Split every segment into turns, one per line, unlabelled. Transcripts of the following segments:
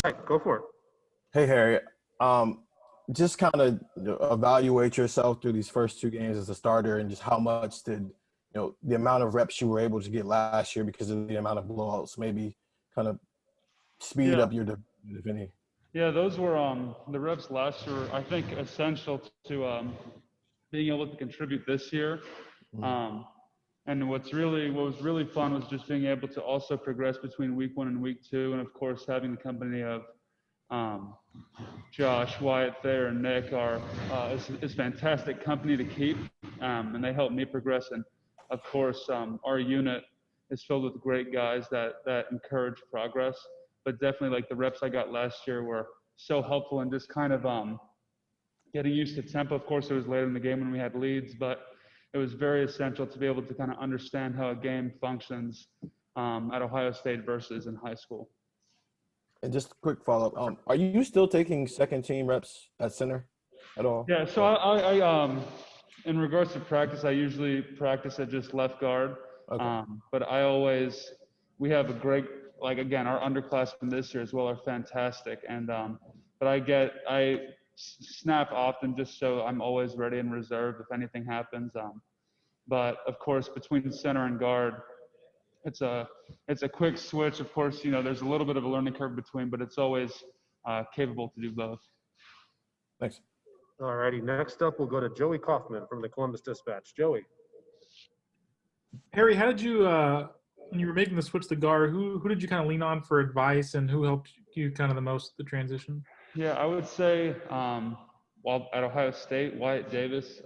Right, go for it.
Hey, Harry. Just kind of evaluate yourself through these first two games as a starter, and just how much did the amount of reps you were able to get last year because of the amount of blowouts maybe kind of speed
Yeah,
up your development, if any.
yeah, those were the reps last year. I think essential to being able to contribute this year.
Mm.
And what was really fun was just being able to also progress between week 1 and week 2, and of course having the company of um, Josh, Wyatt, Thayer, and Nick is fantastic company to keep, and they help me progress. And of course, our unit is filled with great guys that encourage progress. But definitely, like the reps I got last year were so helpful in just kind of getting used to tempo. Of course, it was later in the game when we had leads, but it was very essential to be able to kind of understand how a game functions at Ohio State versus in high school.
And just a quick follow-up. Are you still taking second team reps at center at all?
Yeah, so I in regards to practice, I usually practice at just left guard.
Okay.
But we have a great, like, again, our underclassmen this year as well are fantastic. And, but I snap often just so I'm always ready and reserved if anything happens. But of course, between center and guard, it's a quick switch. Of course, there's a little bit of a learning curve between, but it's always capable to do both.
Thanks.
All righty, next up we'll go to Joey Kaufman from the Columbus Dispatch. Joey.
Harry, how did you, when you were making the switch to guard, who did you kind of lean on for advice, and who helped you kind of the most the transition?
Yeah, I would say while at Ohio State, Wyatt Davis.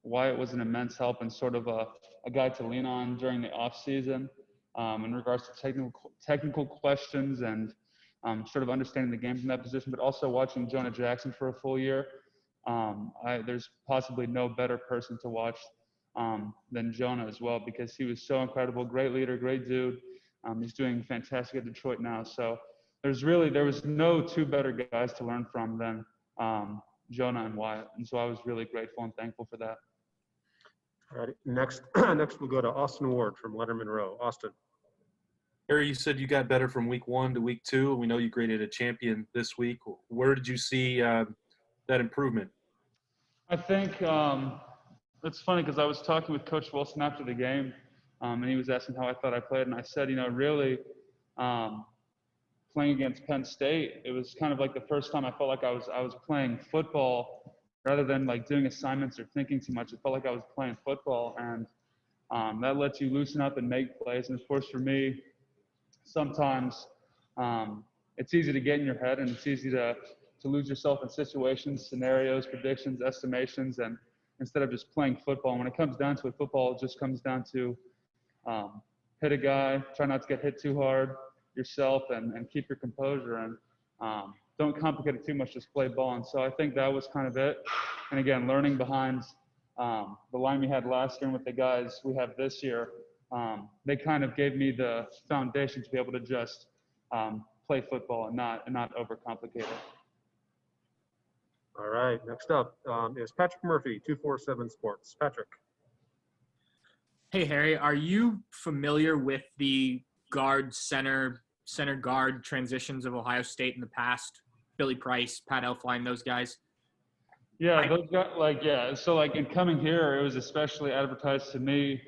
Wyatt was an immense help and sort of a guy to lean on during the off season in regards to technical questions and sort of understanding the game from that position, but also watching Jonah Jackson for a full year. There's possibly no better person to watch than Jonah as well, because he was so incredible, great leader, great dude. He's doing fantastic at Detroit now. So there was no two better guys to learn from than Jonah and Wyatt. And so I was really grateful and thankful for that.
All right, next we'll go to Austin Ward from Letterman Row. Austin.
Harry, you said you got better from week 1 to week 2. We know you graded a champion this week. Where did you see that improvement?
I think it's funny because I was talking with Coach Wilson after the game, and he was asking how I thought I played, and I said, really playing against Penn State, it was kind of like the first time I felt like I was playing football rather than like doing assignments or thinking too much. It felt like I was playing football, and that lets you loosen up and make plays. And of course, for me, sometimes it's easy to get in your head, and it's easy to lose yourself in situations, scenarios, predictions, estimations, and instead of just playing football. And when it comes down to it, football just comes down to hit a guy, try not to get hit too hard yourself, and keep your composure, and don't complicate it too much, just play ball. And so I think that was kind of it. And again, learning behind the line we had last year and with the guys we have this year, they kind of gave me the foundation to be able to just play football and not overcomplicate it.
All right, next up is Patrick Murphy, 247 Sports. Patrick.
Hey, Harry, are you familiar with the guard center guard transitions of Ohio State in the past? Billy Price, Pat Elflein, those guys?
Yeah, those guys, so in coming here, it was especially advertised to me,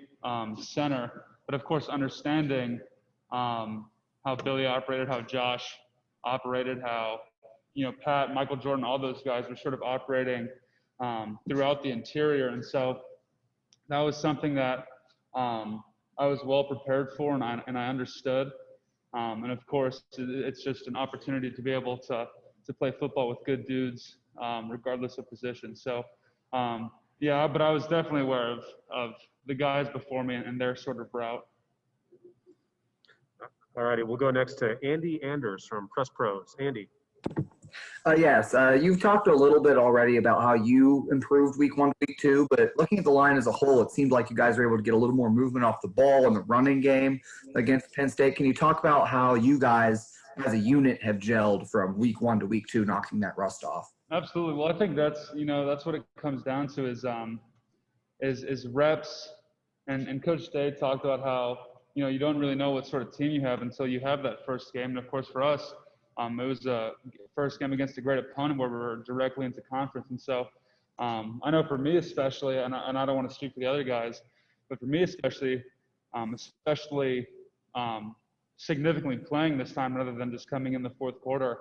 center, but of course understanding how Billy operated, how Josh operated, how Pat, Michael Jordan, all those guys were sort of operating throughout the interior. And so that was something that I was well prepared for, and I understood. And of course, it's just an opportunity to be able to play football with good dudes, regardless of position. So, yeah, but I was definitely aware of the guys before me and their sort of route.
All righty, we'll go next to Andy Anders from Press Pros. Andy.
Yes, you've talked a little bit already about how you improved week 1 to week 2, but looking at the line as a whole, it seemed like you guys were able to get a little more movement off the ball in the running game against Penn State. Can you talk about how you guys as a unit have gelled from week 1 to week 2, knocking that rust off?
Absolutely. Well, I think that's what it comes down to is reps. And Coach Day talked about how, you don't really know what sort of team you have until you have that first game. And of course for us, It was a first game against a great opponent where we were directly into conference. And so I know for me especially, and I don't want to speak for the other guys, but for me especially significantly playing this time rather than just coming in the fourth quarter,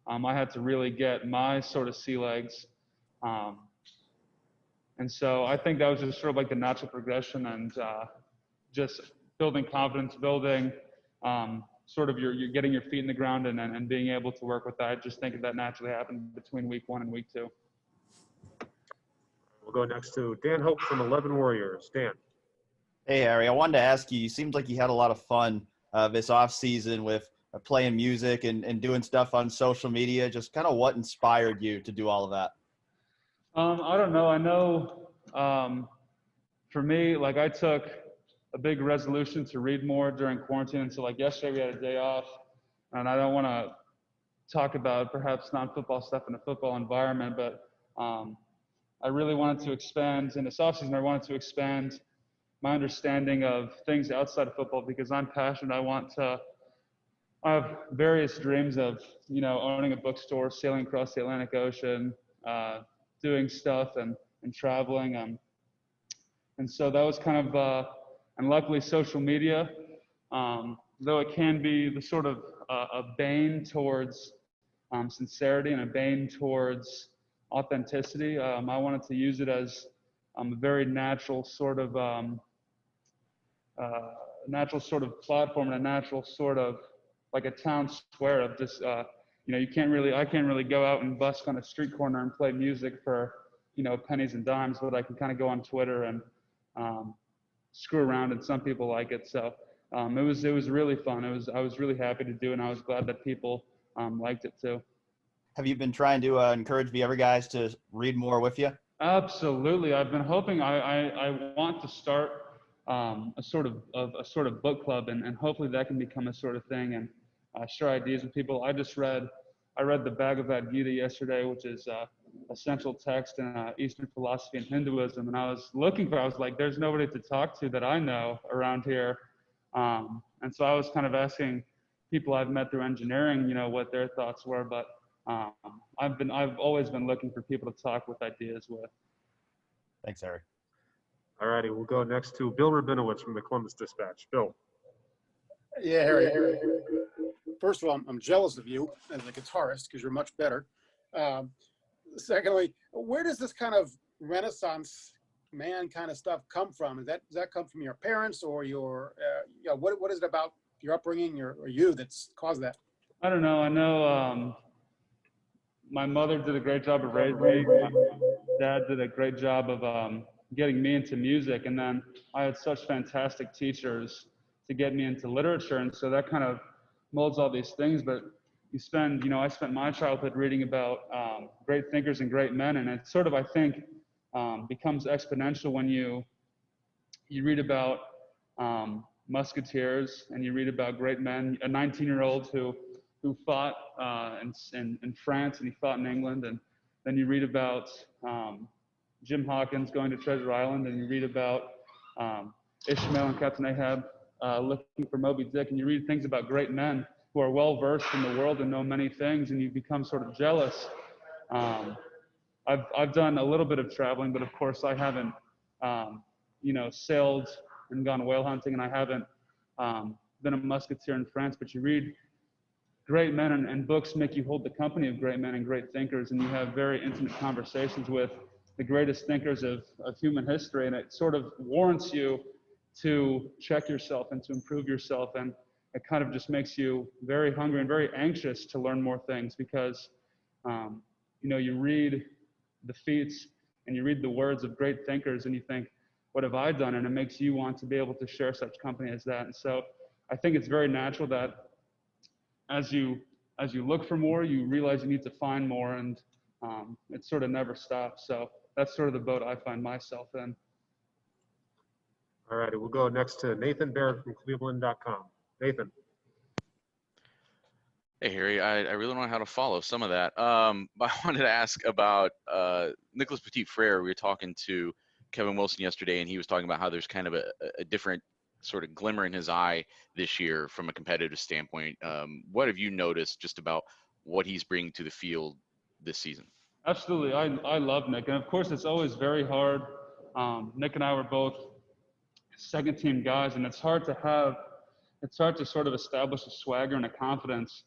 I had to really get my sort of sea legs. And so I think that was just sort of like the natural progression and just building confidence, building sort of you're getting your feet in the ground and being able to work with that. I just think that naturally happened between week 1 and week 2.
We'll go next to Dan Hope from 11 Warriors. Dan.
Hey, Harry, I wanted to ask you seemed like you had a lot of fun this off season with playing music and doing stuff on social media. Just kind of what inspired you to do all of that?
I don't know. I know for me, like I took a big resolution to read more during quarantine. And so like yesterday we had a day off, and I don't want to talk about perhaps non-football stuff in a football environment, but I really wanted to expand in this offseason. I wanted to expand my understanding of things outside of football because I'm passionate. I have various dreams of, owning a bookstore, sailing across the Atlantic Ocean, doing stuff and traveling. And so that was kind of, and luckily social media, though it can be the sort of a bane towards sincerity and a bane towards authenticity, I wanted to use it as a very natural sort of platform and a natural sort of like a town square of just, I can't really go out and busk on a street corner and play music for, pennies and dimes, but I can kind of go on Twitter and screw around, and some people like it. So it was really fun. I was really happy to do it, and I was glad that people liked it too.
Have you been trying to encourage the other guys to read more with you?
Absolutely. I've been hoping. I want to start a sort of book club, and hopefully that can become a sort of thing and share ideas with people. I read the Bhagavad Gita yesterday, which is a central text in Eastern philosophy and Hinduism, and I was like, there's nobody to talk to that I know around here, and so I was kind of asking people I've met through engineering, what their thoughts were, but I've always been looking for people to talk with ideas with.
Thanks, Harry.
All righty, we'll go next to Bill Rabinowitz from the Columbus Dispatch. Bill.
Yeah, Harry. First of all, I'm jealous of you as a guitarist because you're much better. Secondly, where does this kind of Renaissance man kind of stuff come from? Does that come from your parents or your, what is it about your upbringing or you that's caused that?
I don't know. I know my mother did a great job of raising me. My dad did a great job of getting me into music, and then I had such fantastic teachers to get me into literature, and so that kind of molds all these things. But I spent my childhood reading about great thinkers and great men, and it sort of, I think, becomes exponential when you read about musketeers and you read about great men. A 19-year-old who fought in France, and he fought in England, and then you read about Jim Hawkins going to Treasure Island, and you read about Ishmael and Captain Ahab looking for Moby Dick, and you read things about great men who are well versed in the world and know many things, and you become sort of jealous. I've done a little bit of traveling, but of course I haven't sailed and gone whale hunting, and I haven't been a musketeer in France. But you read great men, and books make you hold the company of great men and great thinkers, and you have very intimate conversations with the greatest thinkers of human history, and it sort of warrants you to check yourself and to improve yourself, and it kind of just makes you very hungry and very anxious to learn more things, because you read the feats and you read the words of great thinkers and you think, what have I done? And it makes you want to be able to share such company as that. And so I think it's very natural that as you look for more, you realize you need to find more, and it sort of never stops. So that's sort of the boat I find myself in.
All righty, we'll go next to Nathan Baird from Cleveland.com. Nathan.
Hey, Harry, I really don't know how to follow some of that. But I wanted to ask about Nicholas Petit-Frere. We were talking to Kevin Wilson yesterday, and he was talking about how there's kind of a different sort of glimmer in his eye this year from a competitive standpoint. What have you noticed just about what he's bringing to the field this season?
Absolutely. I love Nick. And of course, it's always very hard. Nick and I were both second team guys, and it's hard to sort of establish a swagger and a confidence,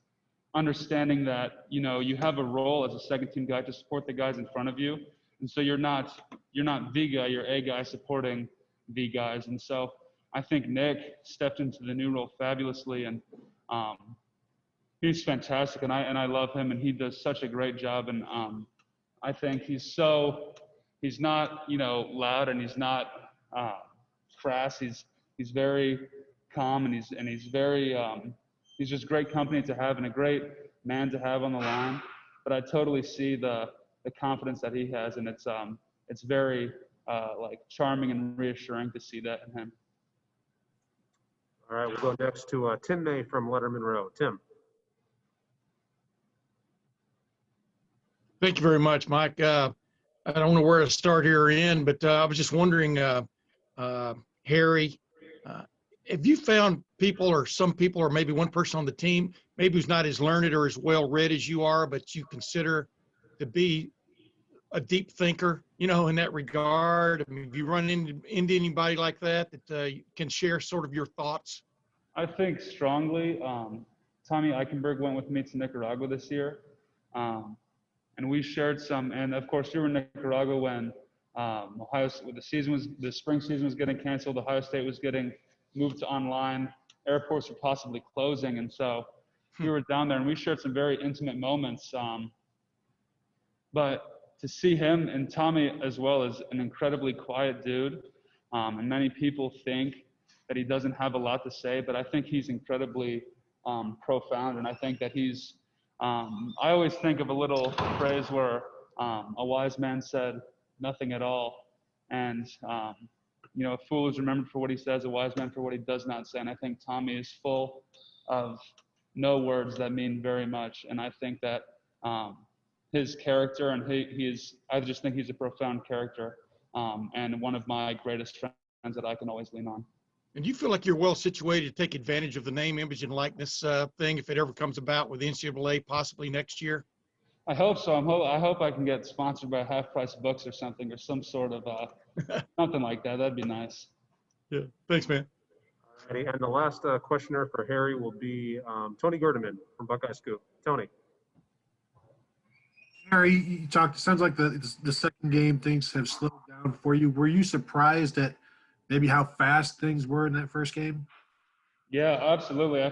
understanding that, you know, you have a role as a second team guy to support the guys in front of you. And so you're not the guy, you're a guy supporting the guys. And so I think Nick stepped into the new role fabulously, and he's fantastic, and I love him, and he does such a great job. And I think he's not, you know, loud, and he's not crass. He's very calm, and he's very he's just great company to have and a great man to have on the line. But I totally see the confidence that he has, and it's very like charming and reassuring to see that in him.
All right, we'll go next to Tim May from Letterman Row. Tim.
Thank you very much, Mike. I don't know where to start here or end, but I was just wondering, Harry, have you found people, or some people, or maybe one person on the team, maybe who's not as learned or as well read as you are, but you consider to be a deep thinker, you know, in that regard? I mean, have you run into anybody like that can share sort of your thoughts?
I think strongly. Tommy Eichenberg went with me to Nicaragua this year. And we shared some, and of course you were in Nicaragua when the spring season was getting canceled. Ohio State was getting moved to online. Airports were possibly closing. And so we were down there, and we shared some very intimate moments. But to see him, and Tommy as well, is an incredibly quiet dude. And many people think that he doesn't have a lot to say, but I think he's incredibly profound. And I think that he's, I always think of a little phrase where a wise man said nothing at all. And, you know, a fool is remembered for what he says, a wise man for what he does not say. And I think Tommy is full of no words that mean very much. And I think that his character, and I just think he's a profound character, and one of my greatest friends that I can always lean on.
And you feel like you're well situated to take advantage of the name, image, and likeness thing if it ever comes about with NCAA possibly next year?
I hope so. I hope I can get sponsored by Half Price Books or something, or some sort of something like that. That'd be nice.
Yeah. Thanks, man.
All right, and the last questioner for Harry will be Tony Gerdeman from Buckeye Scoop. Tony.
Harry, you talked, it sounds like the second game things have slowed down for you. Were you surprised at maybe how fast things were in that first game?
Yeah, absolutely. I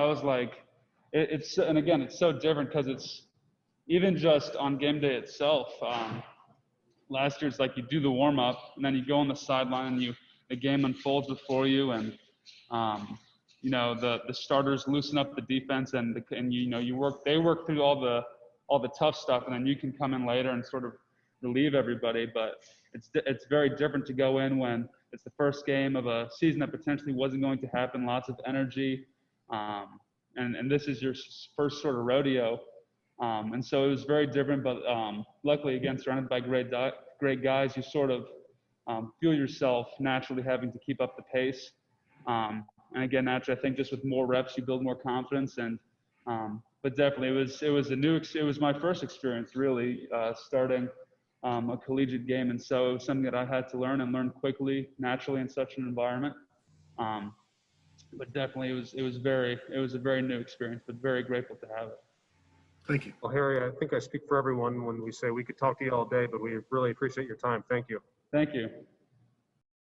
was like, and again, it's so different because it's even just on game day itself. Last year, it's like you do the warm up, and then you go on the sideline, and the game unfolds before you, and you know, the starters loosen up the defense, and you know, they work through all the tough stuff, and then you can come in later and sort of relieve everybody. But it's very different to go in when it's the first game of a season that potentially wasn't going to happen, lots of energy, and this is your first sort of rodeo. And so it was very different, but luckily, again, surrounded by great guys, you sort of feel yourself naturally having to keep up the pace. And again, naturally, I think just with more reps, you build more confidence. And but definitely, it was my first experience really starting a collegiate game, and so it was something that I had to learn and learn quickly, naturally in such an environment. But definitely, it was a very new experience, but very grateful to have it.
Thank you.
Well, Harry, I think I speak for everyone when we say we could talk to you all day, but we really appreciate your time. Thank you.
Thank you.